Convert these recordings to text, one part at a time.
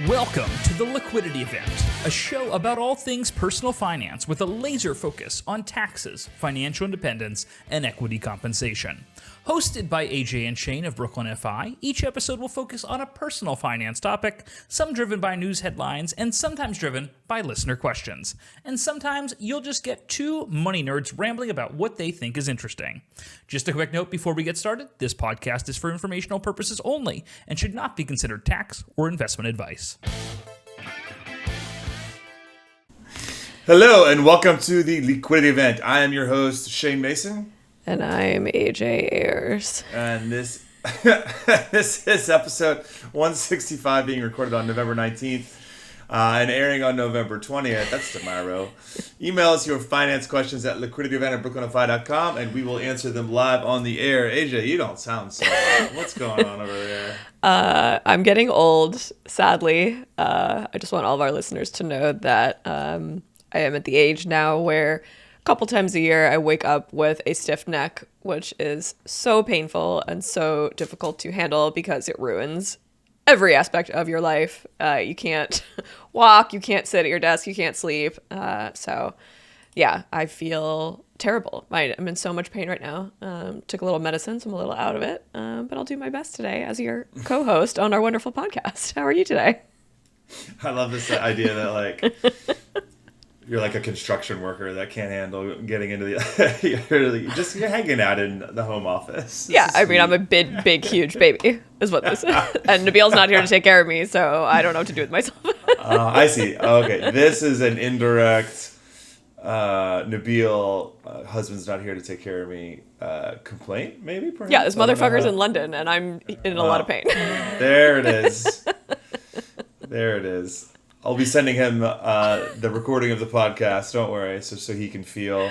Welcome to the Liquidity Event, a show about all things personal finance with a laser focus on taxes, financial independence, and equity compensation. Hosted by AJ and Shane of Brooklyn FI, each episode will focus on a personal finance topic, some driven by news headlines and sometimes driven by listener questions. And sometimes you'll just get two money nerds rambling about what they think is interesting. Just a quick note before we get started, this podcast is for informational purposes only and should not be considered tax or investment advice. Hello and welcome to the Liquidity Event. I am your host, Shane Mason. And I'm AJ Ayers. And this is episode 165 being recorded on November 19th and airing on November 20th. That's tomorrow. Email us your finance questions at liquidityevent@brooklynfi.com and we will answer them live on the air. AJ, you don't sound so hot. What's going on over there? I'm getting old, sadly. I just want all of our listeners to know that I am at the age now where couple times a year I wake up with a stiff neck, which is so painful and so difficult to handle because it ruins every aspect of your life. You can't walk, you can't sit at your desk, you can't sleep. So yeah, I feel terrible. I'm in so much pain right now. Took a little medicine, so I'm a little out of it. But I'll do my best today as your co-host on our wonderful podcast. How are you today? I love this idea that you're like a construction worker that can't handle getting into the... you're hanging out in the home office. I'm a big, huge baby is what this is. And Nabil's not here to take care of me, so I don't know what to do with myself. I see. Okay. This is an indirect Nabil, husband's not here to take care of me, complaint, maybe? Perhaps? Yeah, this motherfucker's in London, and I'm in a lot of pain. There it is. There it is. I'll be sending him the recording of the podcast, don't worry, so he can feel.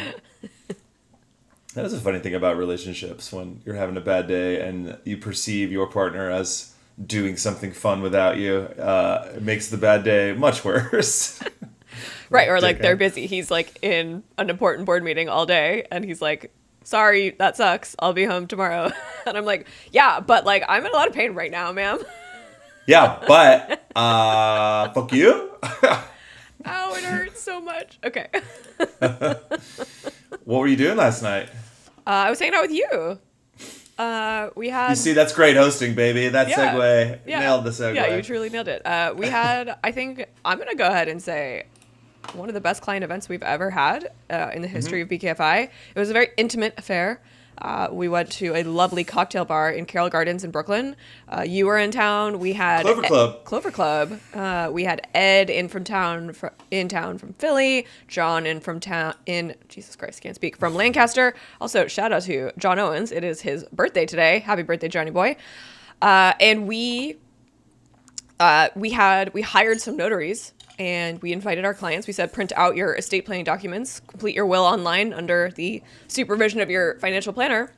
That is a funny thing about relationships, when you're having a bad day and you perceive your partner as doing something fun without you. It makes the bad day much worse. Right, or they're busy. He's in an important board meeting all day, and he's like, sorry, that sucks. I'll be home tomorrow. And I'm like, yeah, but I'm in a lot of pain right now, ma'am. Yeah, but fuck you. Ow, it hurts so much. Okay. What were you doing last night? I was hanging out with you. We had... You see, that's great hosting, baby. That segue. Yeah. Nailed the segue. Yeah, you truly nailed it. We had, I think, I'm going to go ahead and say, one of the best client events we've ever had in the history of BKFI. It was a very intimate affair. We went to a lovely cocktail bar in Carroll Gardens in Brooklyn. You were in town. We had Clover Club. We had Ed in town from Philly. John from Lancaster. Also, shout out to John Owens. It is his birthday today. Happy birthday, Johnny boy. And we hired some notaries. And we invited our clients. We said, print out your estate planning documents, complete your will online under the supervision of your financial planner.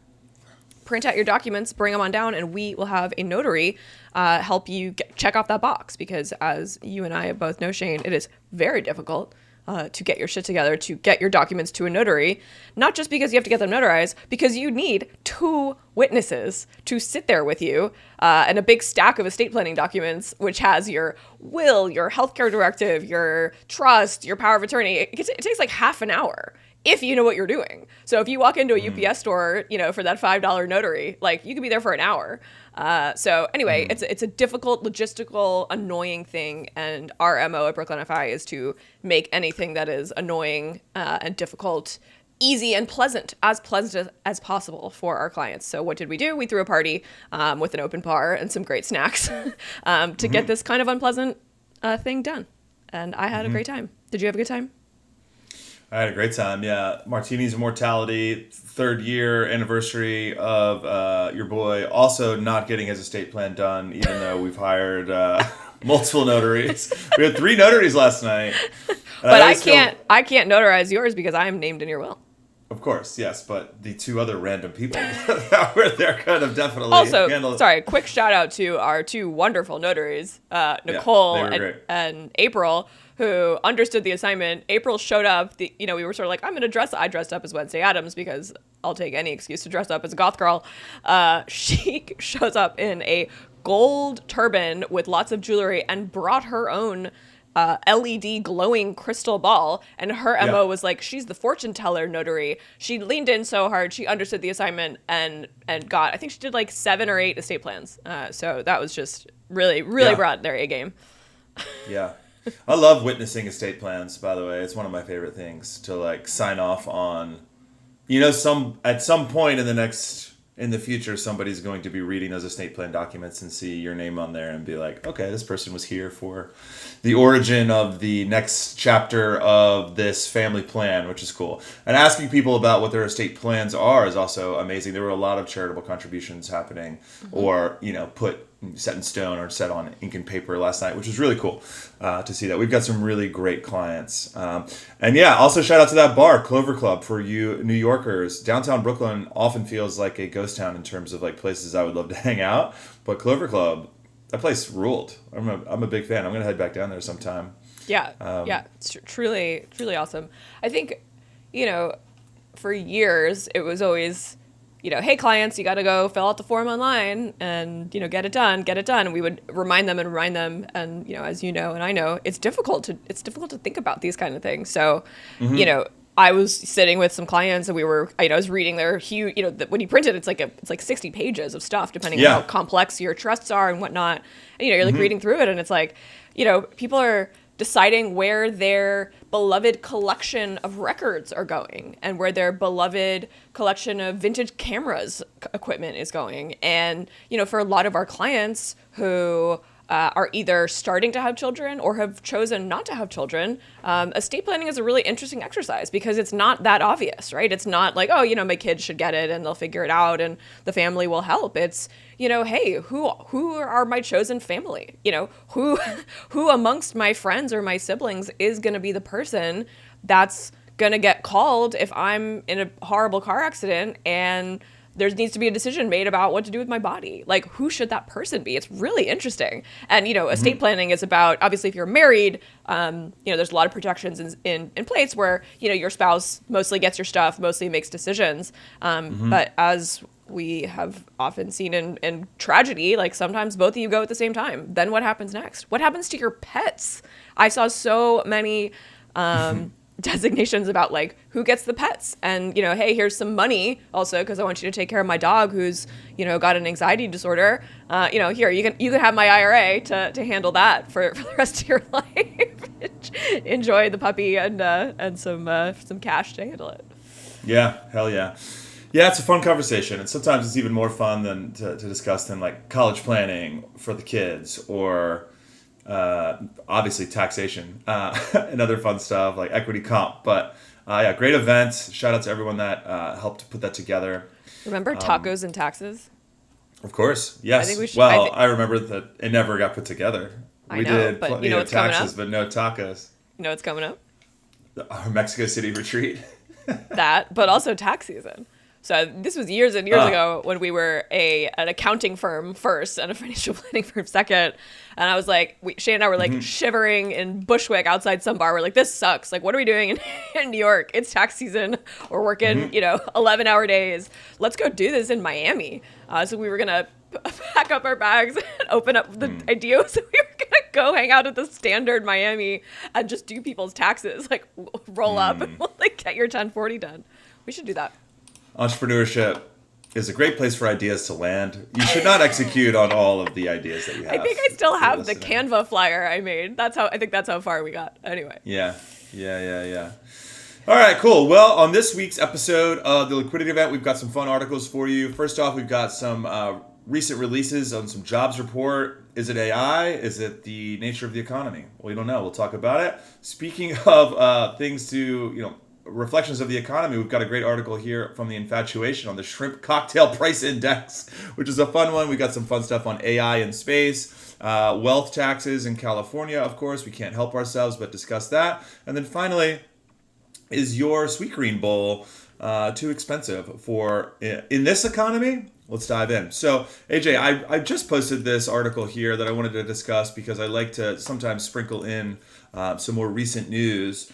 Print out your documents, bring them on down, and we will have a notary help you check off that box. Because as you and I both know, Shane, it is very difficult to get your shit together, to get your documents to a notary. Not just because you have to get them notarized, because you need two witnesses to sit there with you and a big stack of estate planning documents, which has your will, your healthcare directive, your trust, your power of attorney. It takes half an hour if you know what you're doing. So if you walk into a UPS store, for that $5 notary, you could be there for an hour. So anyway, it's a difficult, logistical, annoying thing. And our MO at Brooklyn FI is to make anything that is annoying and difficult easy and pleasant as possible for our clients. So what did we do? We threw a party with an open bar and some great snacks to get this kind of unpleasant thing done. And I had a great time. Did you have a good time? I had a great time, yeah. Martini's Immortality, 3rd year anniversary of your boy also not getting his estate plan done, even though we've hired multiple notaries. We had 3 notaries last night. But I can't notarize yours because I am named in your will. Of course, yes, but the 2 other random people that were there could have definitely also, sorry, quick shout out to our 2 wonderful notaries, Nicole and April, who understood the assignment. April showed up. We were sort of I dressed up as Wednesday Addams because I'll take any excuse to dress up as a goth girl. She shows up in a gold turban with lots of jewelry and brought her own LED glowing crystal ball, and her MO was like, she's the fortune teller notary. She leaned in so hard, she understood the assignment and got, I think she did like 7 or 8 estate plans. So that was just really brought their A game. Yeah. I love witnessing estate plans, by the way. It's one of my favorite things to like sign off on. You know, at some point in the future, somebody's going to be reading those estate plan documents and see your name on there and be like, okay, this person was here for the origin of the next chapter of this family plan, which is cool. And asking people about what their estate plans are is also amazing. There were a lot of charitable contributions happening or, you know, set in stone or set on ink and paper last night, which was really cool to see that. We've got some really great clients. And yeah, also shout out to that bar, Clover Club, for you New Yorkers. Downtown Brooklyn often feels like a ghost town in terms of like places I would love to hang out. But Clover Club, that place ruled. I'm a big fan. I'm going to head back down there sometime. Yeah. It's truly, truly awesome. I think, you know, for years, it was always, you know, hey, clients, you got to go fill out the form online and, you know, get it done. And we would remind them. And, you know, as you know, and I know, it's difficult to think about these kind of things. So, you know, I was sitting with some clients and we were, I was reading their huge, you know, when you print it, it's like 60 pages of stuff, depending on how complex your trusts are and whatnot. And, you know, you're like reading through it and it's like, you know, people are deciding where their beloved collection of records are going and where their beloved collection of vintage cameras equipment is going. And, you know, for a lot of our clients who are either starting to have children or have chosen not to have children, estate planning is a really interesting exercise because it's not that obvious, right? It's not like, oh, you know, my kids should get it and they'll figure it out and the family will help. It's, you know, hey, who are my chosen family? You know, who amongst my friends or my siblings is going to be the person that's going to get called if I'm in a horrible car accident and there needs to be a decision made about what to do with my body. Like, who should that person be? It's really interesting. And, you know, estate planning is about, obviously, if you're married, you know, there's a lot of protections in place where, you know, your spouse mostly gets your stuff, mostly makes decisions. But as we have often seen in tragedy, like sometimes both of you go at the same time. Then what happens next? What happens to your pets? I saw so many designations about like who gets the pets and, you know, hey, here's some money also because I want you to take care of my dog who's, you know, got an anxiety disorder. You know, here you can have my IRA to handle that for the rest of your life. Enjoy the puppy and some cash to handle it. Yeah, hell yeah. Yeah, it's a fun conversation, and sometimes it's even more fun than to discuss than like college planning for the kids or obviously taxation and other fun stuff like equity comp. But yeah, great event. Shout out to everyone that helped put that together. Remember tacos and taxes? Of course, yes. I think we should, I remember that it never got put together. We did but plenty you know of what's coming taxes, up? but no tacos. You know what's coming up? Our Mexico City retreat. That, but also tax season. So this was years and years ago when we were an accounting firm first and a financial planning firm second. And I was like, Shane and I were like shivering in Bushwick outside some bar. We're like, this sucks. Like, what are we doing in New York? It's tax season. We're working, you know, 11-hour days. Let's go do this in Miami. So we were going to pack up our bags and open up the idea was that we were going to go hang out at the Standard Miami and just do people's taxes. Like, roll up and like get your 1040 done. We should do that. Entrepreneurship is a great place for ideas to land. You should not execute on all of the ideas that you have. I think I still have the Canva flyer I made. I think that's how far we got. Anyway. Yeah. All right, cool. Well, on this week's episode of the Liquidity Event, we've got some fun articles for you. First off, we've got some recent releases on some jobs report. Is it AI? Is it the nature of the economy? We don't know. We'll talk about it. Speaking of things to, you know, reflections of the economy, we've got a great article here from The Infatuation on the Shrimp Cocktail Price Index, which is a fun one. We got some fun stuff on AI in space, wealth taxes in California, of course. We can't help ourselves but discuss that. And then finally, is your Sweetgreen bowl too expensive for in this economy? Let's dive in. So, AJ, I just posted this article here that I wanted to discuss because I like to sometimes sprinkle in some more recent news.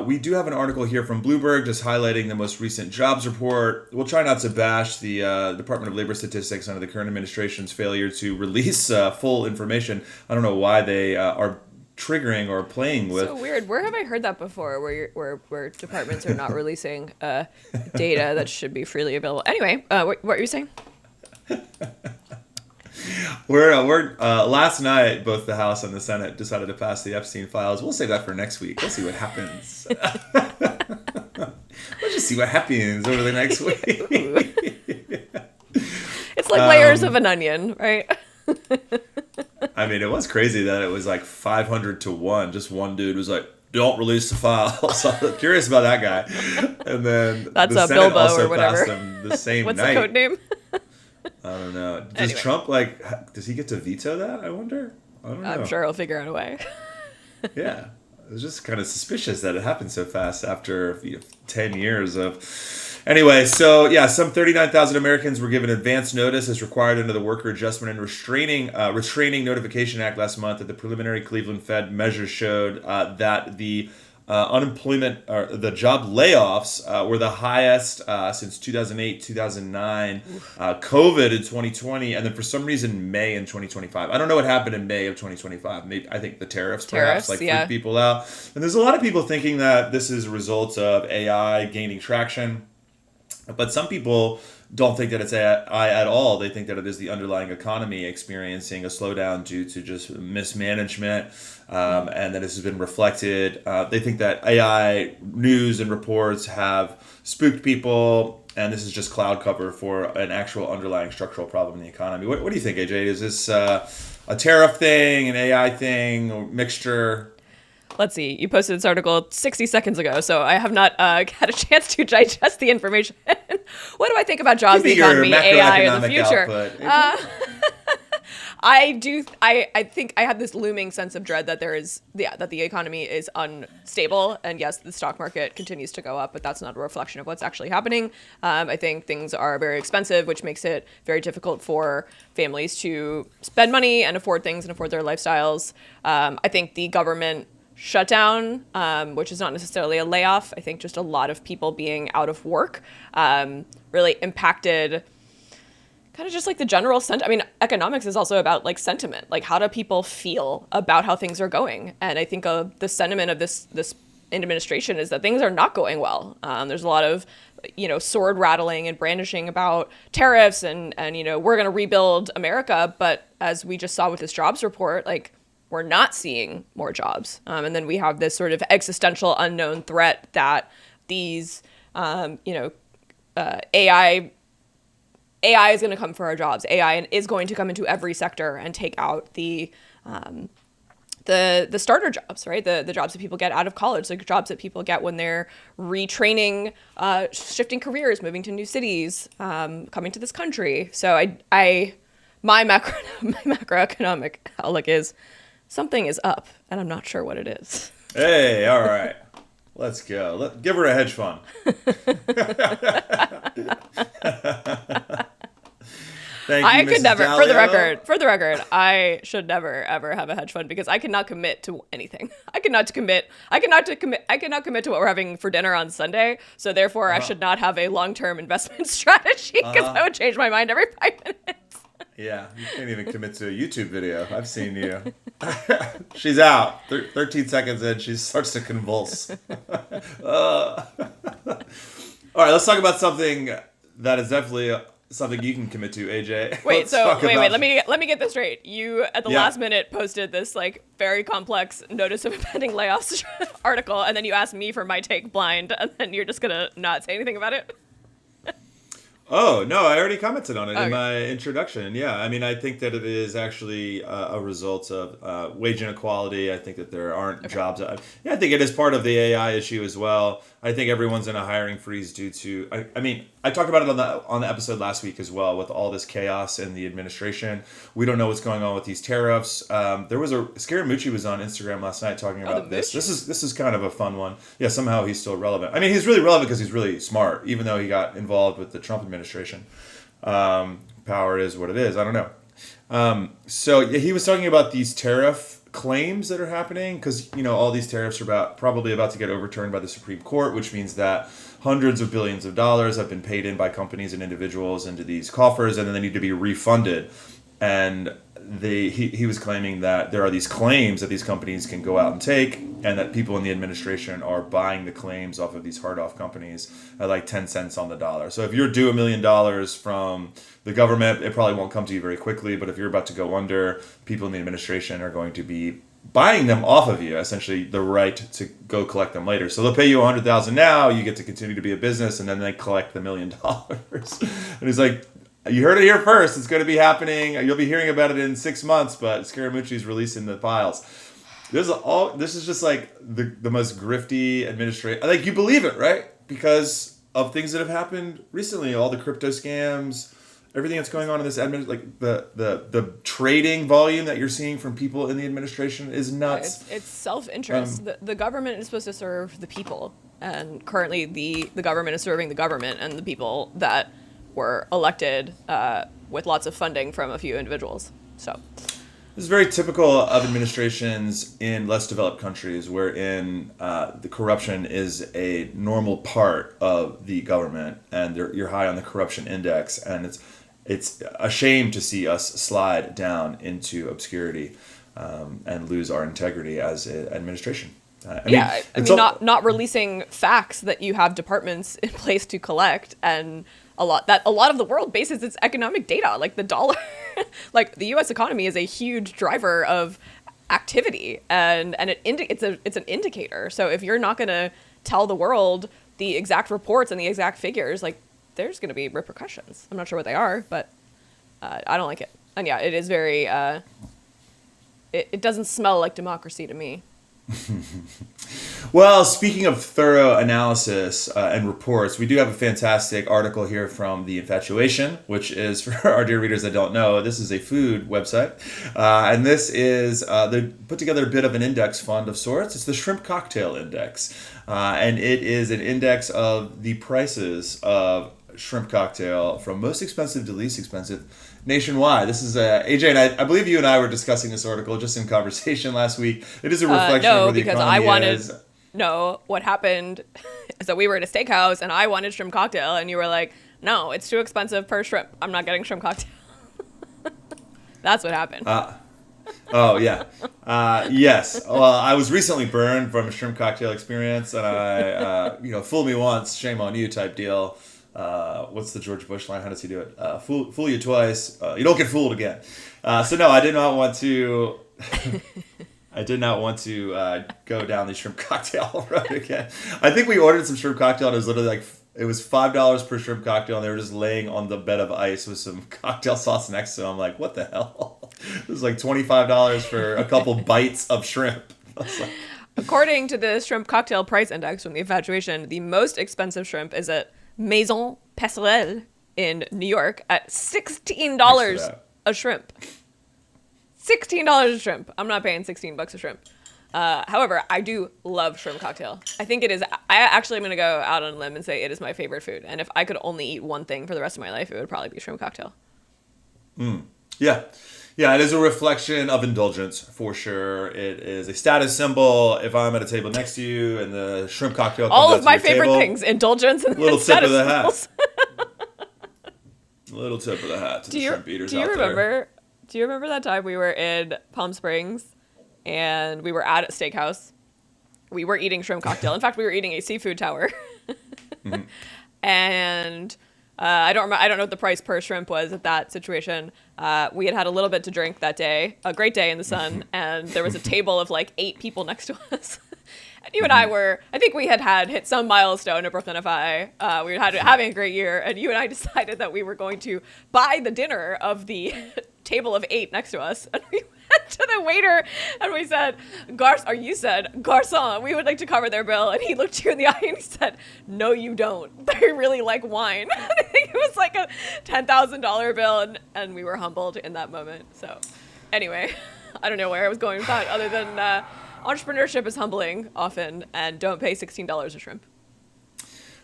We do have an article here from Bloomberg just highlighting the most recent jobs report. We'll try not to bash the Department of Labor statistics under the current administration's failure to release full information. I don't know why they are triggering or playing with. So weird. Where have I heard that before? Where departments are not releasing data that should be freely available. Anyway, what were you saying? We're last night, both the House and the Senate decided to pass the Epstein files. We'll save that for next week. We'll see what happens. We'll just see what happens over the next week. It's like layers of an onion, right? I mean, it was crazy that it was like 500 to 1. Just one dude was like, don't release the files. So I'm curious about that guy. And then that's the a Senate Bilbo also or whatever. passed them the same What's night. the code name? I don't know. Does Anyway. Trump, does he get to veto that? I wonder. I don't know. I'm sure he'll figure out a way. Yeah. It was just kind of suspicious that it happened so fast after 10 years of... Anyway, so yeah, some 39,000 Americans were given advance notice as required under the Worker Adjustment and Restraining Notification Act last month. That the preliminary Cleveland Fed measures showed that the unemployment or the job layoffs were the highest since 2008, 2009, COVID in 2020, and then for some reason May in 2025. I don't know what happened in May of 2025. Maybe I think the tariffs perhaps freaked people out. And there's a lot of people thinking that this is a result of AI gaining traction. But some people don't think that it's AI at all. They think that it is the underlying economy experiencing a slowdown due to just mismanagement, and that this has been reflected. They think that AI news and reports have spooked people, and this is just cloud cover for an actual underlying structural problem in the economy. What do you think, AJ? Is this a tariff thing, an AI thing, or mixture? Let's see. You posted this article 60 seconds ago, so I have not had a chance to digest the information. What do I think about jobs, the economy, AI, and the future? I think I have this looming sense of dread that that the economy is unstable, and yes, the stock market continues to go up, but that's not a reflection of what's actually happening. I think things are very expensive, which makes it very difficult for families to spend money and afford things and afford their lifestyles. I think the government shutdown, which is not necessarily a layoff. I think just a lot of people being out of work really impacted kind of just like the general sentiment. I mean, economics is also about like sentiment. Like, how do people feel about how things are going? And I think the sentiment of this administration is that things are not going well. There's a lot of, sword rattling and brandishing about tariffs and we're going to rebuild America. But as we just saw with this jobs report, like, we're not seeing more jobs. And then we have this sort of existential unknown threat that these, AI is going to come for our jobs. AI is going to come into every sector and take out the starter jobs, right? The jobs that people get out of college, the jobs that people get when they're retraining, shifting careers, moving to new cities, coming to this country. So my macroeconomic outlook is something is up, and I'm not sure what it is. Hey, all right. Let's go. Give her a hedge fund. Thank you, I could Mrs. never, Dalio. for the record, I should never ever have a hedge fund because I cannot commit to anything. I cannot commit to what we're having for dinner on Sunday. So therefore, I should not have a long-term investment strategy because I would change my mind every 5 minutes. Yeah, you can't even commit to a YouTube video. I've seen you. She's out. 13 seconds in, she starts to convulse. All right, let's talk about something that is definitely something you can commit to, AJ. Wait, let me get this straight. You at the last minute posted this like very complex notice of impending layoffs article, and then you asked me for my take blind, and then you're just gonna not say anything about it. Oh, no, I already commented on it in my introduction. Yeah, I mean, I think that it is actually a result of wage inequality. I think that there aren't jobs. I think it is part of the AI issue as well. I think everyone's in a hiring freeze due to, I mean, I talked about it on the episode last week as well with all this chaos in the administration. We don't know what's going on with these tariffs. There was Scaramucci was on Instagram last night talking about this. This is kind of a fun one. Yeah, somehow he's still relevant. I mean, he's really relevant because he's really smart, even though he got involved with the Trump administration. Power is what it is. I don't know. So he was talking about these tariff claims that are happening, because all these tariffs are probably about to get overturned by the Supreme Court, which means that hundreds of billions of dollars have been paid in by companies and individuals into these coffers, and then they need to be refunded. And he was claiming that there are these claims that these companies can go out and take, and that people in the administration are buying the claims off of these hard-off companies at like 10 cents on the dollar. So if you're due $1 million from the government, it probably won't come to you very quickly, but if you're about to go under, people in the administration are going to be buying them off of you, essentially the right to go collect them later. So they'll pay you $100,000 now, you get to continue to be a business, and then they collect the $1 million. And he's like, you heard it here first. It's going to be happening. You'll be hearing about it in 6 months, but Scaramucci's releasing the files. This is just like the most grifty administration. Like, you believe it, right? Because of things that have happened recently, all the crypto scams, everything that's going on in this like the trading volume that you're seeing from people in the administration is nuts. It's self-interest. The government is supposed to serve the people, and currently the government is serving the government and the people that were elected with lots of funding from a few individuals. So this is very typical of administrations in less developed countries, wherein the corruption is a normal part of the government, and you're high on the corruption index, and it's a shame to see us slide down into obscurity and lose our integrity as an administration. Not releasing facts that you have departments in place to collect, and a lot of the world bases its economic data, like the dollar. Like, the U.S. economy is a huge driver of activity, and it's an indicator. So if you're not going to tell the world the exact reports and the exact figures, like, there's going to be repercussions. I'm not sure what they are, but I don't like it. And yeah, it is very. It doesn't smell like democracy to me. Well, speaking of thorough analysis and reports, we do have a fantastic article here from The Infatuation, which is, for our dear readers that don't know, this is a food website. And this is, they put together a bit of an index fund of sorts. It's the Shrimp Cocktail Index. And it is an index of the prices of shrimp cocktail from most expensive to least expensive nationwide. This is AJ, and I believe you and I were discussing this article just in conversation last week. It is a reflection of where the economy is. No, what happened is that we were at a steakhouse and I wanted shrimp cocktail, and you were like, no, it's too expensive per shrimp. I'm not getting shrimp cocktail. That's what happened. Oh, yeah. Yes. Well, I was recently burned from a shrimp cocktail experience, and I, fool me once, shame on you type deal. What's the George Bush line? How does he do it? Fool you twice, you don't get fooled again. So no, I did not want to. I did not want to go down the shrimp cocktail road again. I think we ordered some shrimp cocktail, and it was literally like it was $5 per shrimp cocktail, and they were just laying on the bed of ice with some cocktail sauce next to them. I'm like, what the hell? It was like $25 for a couple bites of shrimp. According to the shrimp cocktail price index from The Infatuation, the most expensive shrimp is at Maison Passerelle in New York at $16 a shrimp. $16 a shrimp. I'm not paying $16 a shrimp. However, I do love shrimp cocktail. I think it is. I actually am going to go out on a limb and say it is my favorite food. And if I could only eat one thing for the rest of my life, it would probably be shrimp cocktail. Yeah. Yeah, it is a reflection of indulgence, for sure. It is a status symbol. If I'm at a table next to you and the shrimp cocktail comes all out of my to your favorite table, things, indulgence and little tip of the symbols. hat. Little tip of the hat to the shrimp eaters out there. Do you remember that time we were in Palm Springs and we were at a steakhouse? We were eating shrimp cocktail. In fact, we were eating a seafood tower. Mm-hmm. And I don't know what the price per shrimp was at that situation. We had a little bit to drink that day, a great day in the sun, and there was a table of like 8 people next to us. And you and I I think we had hit some milestone at Brooklyn FI. We were having a great year, and you and I decided that we were going to buy the dinner of the table of 8 next to us. And we went to the waiter and we said, Garçon, we would like to cover their bill. And he looked you in the eye and he said, no, you don't. They really like wine. I think it was like a $10,000 bill, and we were humbled in that moment. So anyway, I don't know where I was going with that other than entrepreneurship is humbling often, and don't pay $16 a shrimp.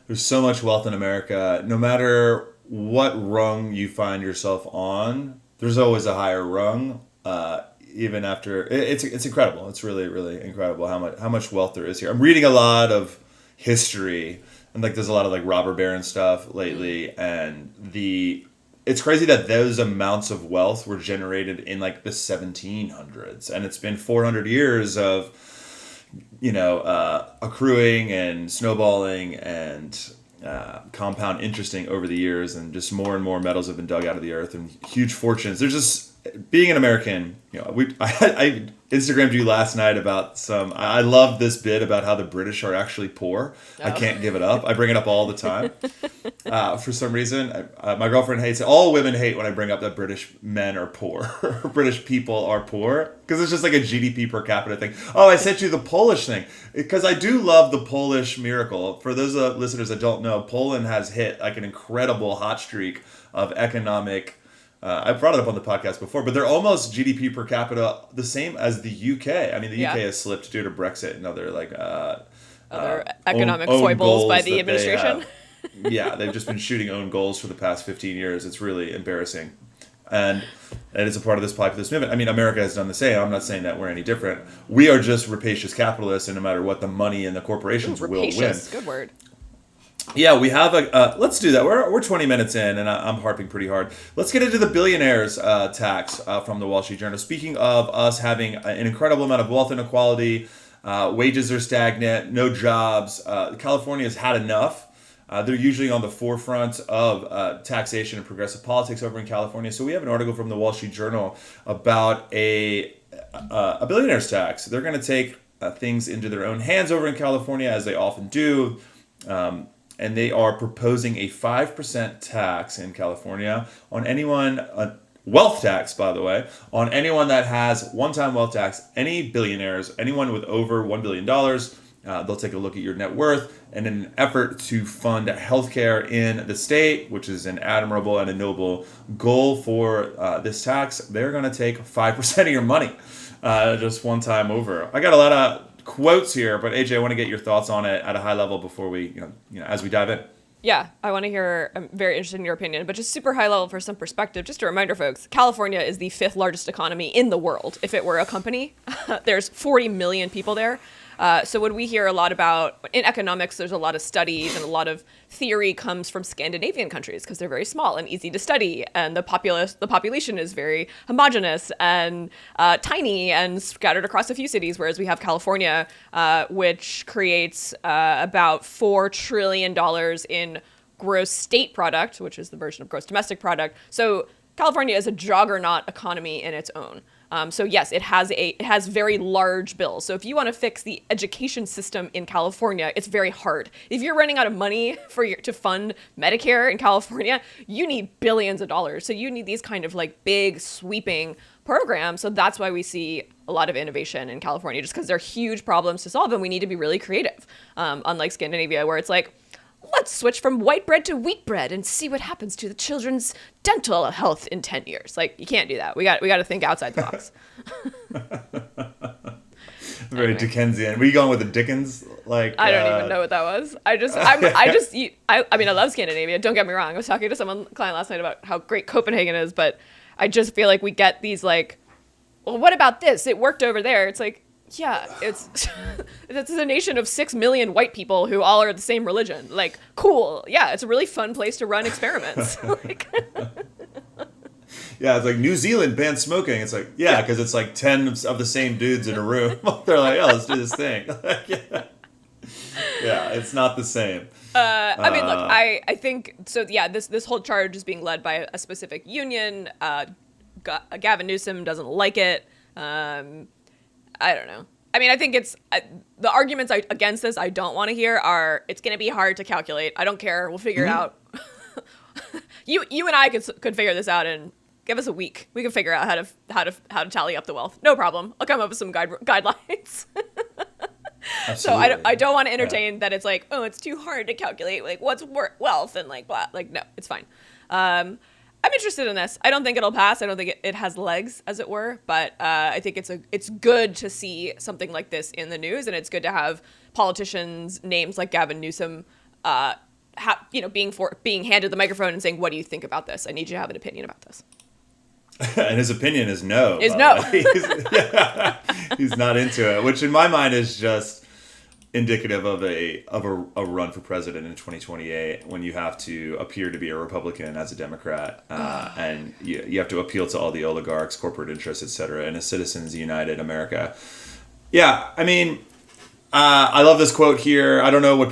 There's so much wealth in America. No matter what rung you find yourself on, there's always a higher rung. even after it's incredible. It's really, really incredible how much wealth there is here. I'm reading a lot of history, and like there's a lot of like robber baron stuff lately, and it's crazy that those amounts of wealth were generated in like the 1700s, and it's been 400 years of accruing and snowballing and compound interesting over the years, and just more and more metals have been dug out of the earth and huge fortunes. There's just being an American, I Instagrammed you last night about I love this bit about how the British are actually poor. Oh. I can't give it up. I bring it up all the time. For some reason, my girlfriend hates it. All women hate when I bring up that British men are poor. British people are poor. Because it's just like a GDP per capita thing. Oh, I sent you the Polish thing. Because I do love the Polish miracle. For those listeners that don't know, Poland has hit like an incredible hot streak of economic... I brought it up on the podcast before, but they're almost GDP per capita the same as the UK. I mean, the UK has slipped due to Brexit and other economic foibles by the administration. They've just been shooting own goals for the past 15 years. It's really embarrassing. And it's a part of this populist movement. I mean, America has done the same. I'm not saying that we're any different. We are just rapacious capitalists, and no matter what, the money and the corporations will win. Good word. Yeah, we have let's do that. We're 20 minutes in, and I'm harping pretty hard. Let's get into the billionaires tax from the Wall Street Journal. Speaking of us having an incredible amount of wealth inequality, wages are stagnant, no jobs. California has had enough. They're usually on the forefront of taxation and progressive politics over in California. So we have an article from the Wall Street Journal about a billionaires tax. They're going to take things into their own hands over in California, as they often do. And they are proposing a 5% tax in California on anyone, a wealth tax, by the way, on anyone that has one-time wealth tax, any billionaires, anyone with over $1 billion. They'll take a look at your net worth, and in an effort to fund healthcare in the state, which is an admirable and a noble goal for this tax, they're going to take 5% of your money just one time over. I got a lot of quotes here, but AJ, I want to get your thoughts on it at a high level before we, as we dive in. Yeah, I want to hear. I'm very interested in your opinion, but just super high level for some perspective. Just a reminder, folks, California is the 5th largest economy in the world. If it were a company, there's 40 million people there. So when we hear a lot about, in economics, there's a lot of studies and a lot of theory comes from Scandinavian countries because they're very small and easy to study. And the population is very homogenous and tiny and scattered across a few cities, whereas we have California, which creates about $4 trillion in gross state product, which is the version of gross domestic product. So California is a juggernaut economy in its own. So yes, it has very large bills. So if you want to fix the education system in California, it's very hard. If you're running out of money to fund Medicare in California, you need billions of dollars. So you need these kind of like big sweeping programs. So that's why we see a lot of innovation in California, just because there are huge problems to solve and we need to be really creative. Unlike Scandinavia, where it's like, let's switch from white bread to wheat bread and see what happens to the children's dental health in 10 years. Like, you can't do that. We got to think outside the box. Very Dickensian. Were you going with the Dickens? Like, I don't even know what that was. I mean, I love Scandinavia. Don't get me wrong. I was talking to client last night about how great Copenhagen is, but I just feel like we get these like, well, what about this? It worked over there. It's like, yeah, it's a nation of 6 million white people who all are the same religion. Like, cool. Yeah, it's a really fun place to run experiments. Yeah, it's like New Zealand banned smoking. It's like, yeah, because it's like 10 of the same dudes in a room. They're like, oh, let's do this thing. Yeah, it's not the same. I mean, look, I think, so yeah, this whole charge is being led by a specific union. Gavin Newsom doesn't like it. I don't know. I mean, I think it's the arguments against this I don't want to hear are it's going to be hard to calculate. I don't care. We'll figure it out. You and I could figure this out and give us a week. We can figure out how to tally up the wealth. No problem. I'll come up with some guidelines. So I don't want to entertain that it's like, oh, it's too hard to calculate like what's wealth and like blah. Like, no, it's fine. I'm interested in this. I don't think it'll pass. I don't think it has legs, as it were. But I think it's good to see something like this in the news, and it's good to have politicians' names like Gavin Newsom, being handed the microphone and saying, "What do you think about this? I need you to have an opinion about this." And his opinion is no. Is no. He's not into it, which in my mind is just indicative of a run for president in 2028 when you have to appear to be a Republican as a Democrat, and you have to appeal to all the oligarchs, corporate interests, etc. in a Citizens United America. Yeah, I mean, I love this quote here. I don't know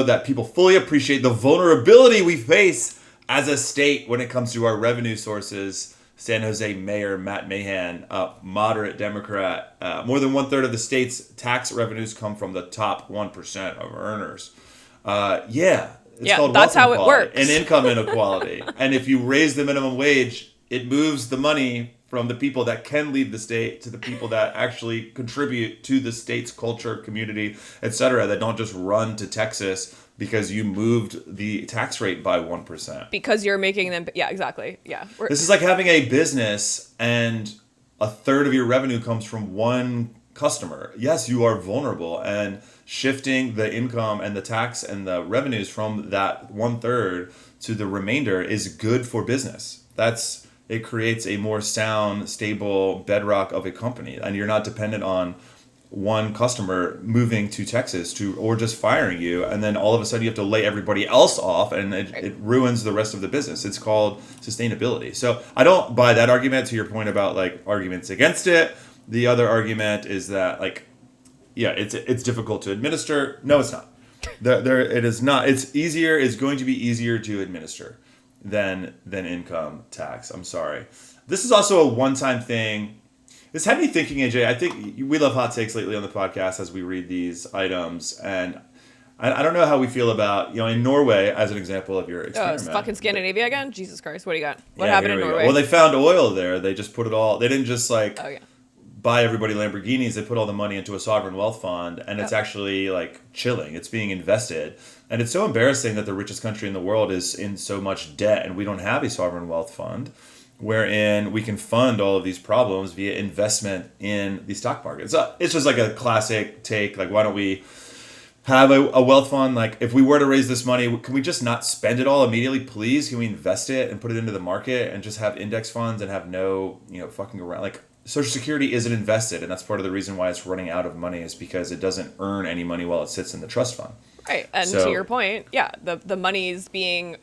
that people fully appreciate the vulnerability we face as a state when it comes to our revenue sources. San Jose Mayor Matt Mahan, moderate Democrat. More than 1/3 of the state's tax revenues come from the top 1% of earners. It's called that's how wealth it works. and income inequality. And if you raise the minimum wage, it moves the money from the people that can leave the state to the people that actually contribute to the state's culture, community, etc., that don't just run to Texas because you moved the tax rate by 1%. Because you're making them, yeah, exactly, yeah. This is like having a business and 1/3 of your revenue comes from one customer. Yes, you are vulnerable, and shifting the income and the tax and the revenues from that 1/3 to the remainder is good for business. It creates a more sound, stable bedrock of a company, and you're not dependent on one customer moving to Texas or just firing you, and then all of a sudden you have to lay everybody else off, and it ruins the rest of the business. It's called sustainability. So I don't buy that argument. To your point about like arguments against it, the other argument is that it's difficult to administer. No, it's not. It is not. It's going to be easier to administer than income tax. I'm sorry. This is also a one-time thing. This had me thinking, AJ. I think we love hot takes lately on the podcast as we read these items, and I don't know how we feel about in Norway as an example of your experiment. Oh, it's fucking Scandinavia again? Jesus Christ! What do you got? What happened in Norway? Well, they found oil there. They just put it all. They didn't just buy everybody Lamborghinis. They put all the money into a sovereign wealth fund, and it's actually like chilling. It's being invested, and it's so embarrassing that the richest country in the world is in so much debt, and we don't have a sovereign wealth fund wherein we can fund all of these problems via investment in the stock market. So it's just like a classic take. Like, why don't we have a wealth fund? Like, if we were to raise this money, can we just not spend it all immediately, please? Can we invest it and put it into the market and just have index funds and have no, fucking around? Like, Social Security isn't invested, and that's part of the reason why it's running out of money, is because it doesn't earn any money while it sits in the trust fund. Right, and to your point, the money's being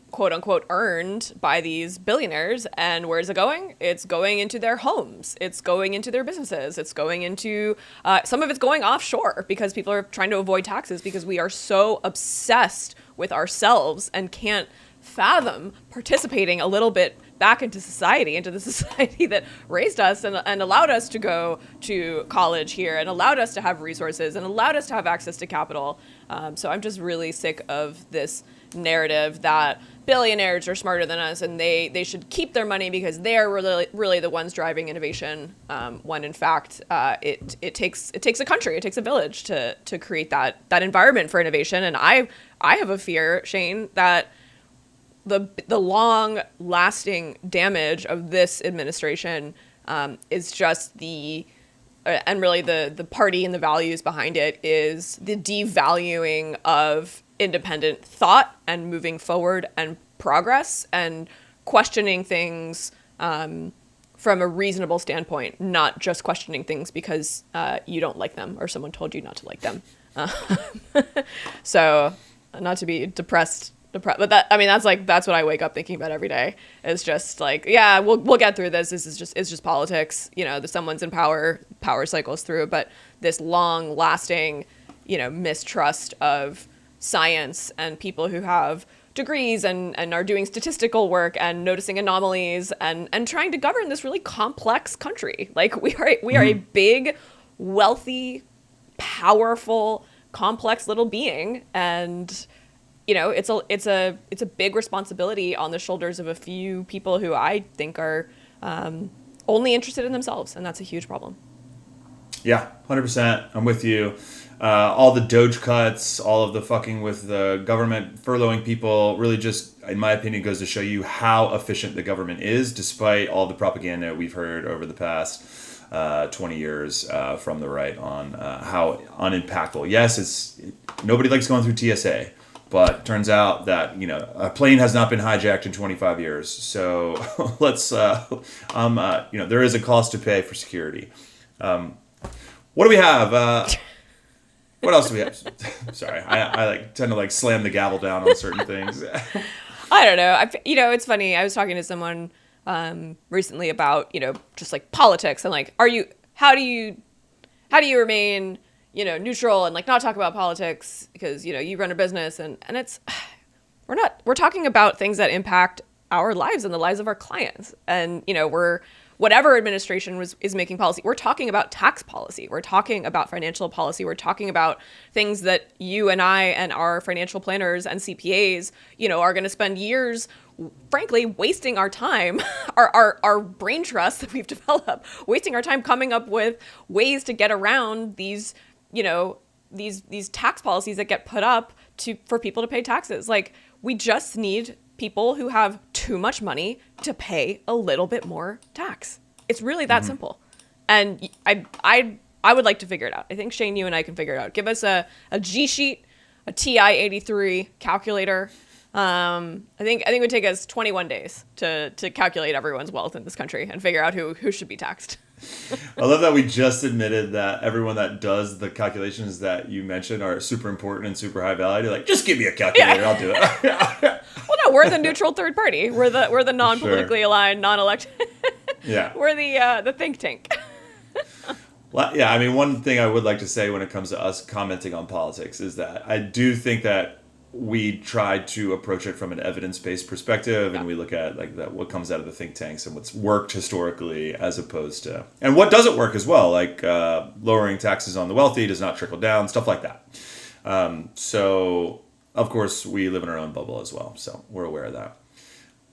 quote unquote earned by these billionaires, and where's it going? It's going into their homes, it's going into their businesses, it's going into some of it's going offshore because people are trying to avoid taxes because we are so obsessed with ourselves and can't fathom participating a little bit back into the society that raised us and allowed us to go to college here and allowed us to have resources and allowed us to have access to capital. So I'm just really sick of this narrative that billionaires are smarter than us and they should keep their money because they're really the ones driving innovation, when in fact it takes a country, it takes a village to create that environment for innovation. And I have a fear, Shane, that the long lasting damage of this administration is just and really the party and the values behind it is the devaluing of independent thought and moving forward and progress and questioning things from a reasonable standpoint, not just questioning things because you don't like them or someone told you not to like them. So not to be depressed, but that's what I wake up thinking about every day. It's just like, yeah, we'll get through this. It's just politics. Someone's in power cycles through, but this long lasting, mistrust of science and people who have degrees and are doing statistical work and noticing anomalies and trying to govern this really complex country. Like we are a big, wealthy, powerful, complex little being, and it's a big responsibility on the shoulders of a few people who I think are only interested in themselves, and that's a huge problem. Yeah, 100%. I'm with you. All the Doge cuts, all of the fucking with the government furloughing people really just, in my opinion, goes to show you how efficient the government is, despite all the propaganda we've heard over the past 20 years from the right on how unimpactful. Yes, nobody likes going through TSA. But turns out that, a plane has not been hijacked in 25 years. So let's, there is a cost to pay for security. What do we have? What else do we have? Sorry, I tend to slam the gavel down on certain things. I don't know. It's funny. I was talking to someone recently about, just politics and how do you remain, neutral and not talk about politics because, you run a business and it's, we're talking about things that impact our lives and the lives of our clients. And, whatever administration is making policy, we're talking about tax policy. We're talking about financial policy. We're talking about things that you and I and our financial planners and CPAs, are going to spend years, frankly, wasting our time, our brain trust that we've developed, wasting our time coming up with ways to get around these, these tax policies that get put up for people to pay taxes. We just need people who have too much money to pay a little bit more tax. It's really that simple. And I would like to figure it out. I think, Shane, you and I can figure it out. Give us a G sheet, a TI-83 calculator. I think it would take us 21 days to calculate everyone's wealth in this country and figure out who should be taxed. I love that we just admitted that everyone that does the calculations that you mentioned are super important and super high value. Just give me a calculator, I'll do it. Well, no, we're the neutral third party. We're the non-politically aligned, non-elected. Yeah. We're the think tank. Well, yeah, I mean, one thing I would like to say when it comes to us commenting on politics is that I do think that we try to approach it from an evidence-based perspective, and we look at what comes out of the think tanks and what's worked historically, as opposed to and what doesn't work as well, lowering taxes on the wealthy does not trickle down, stuff like that. So of course we live in our own bubble as well, so we're aware of that.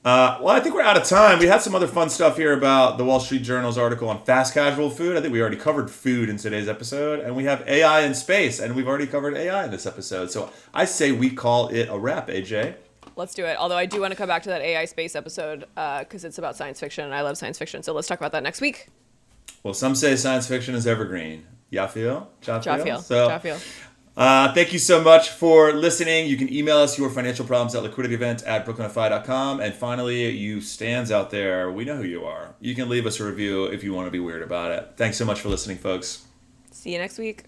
Well, I think we're out of time. We had some other fun stuff here about the Wall Street Journal's article on fast casual food. I think we already covered food in today's episode. And we have AI in space, and we've already covered AI in this episode. So I say we call it a wrap, AJ. Let's do it. Although I do want to come back to that AI space episode because it's about science fiction, and I love science fiction. So let's talk about that next week. Well, some say science fiction is evergreen. Ya feel? Ja feel? Ja feel. Thank you so much for listening. You can email us your financial problems at liquidityevent@brooklynfi.com. And finally, you stands out there, we know who you are. You can leave us a review if you want to be weird about it. Thanks so much for listening, folks. See you next week.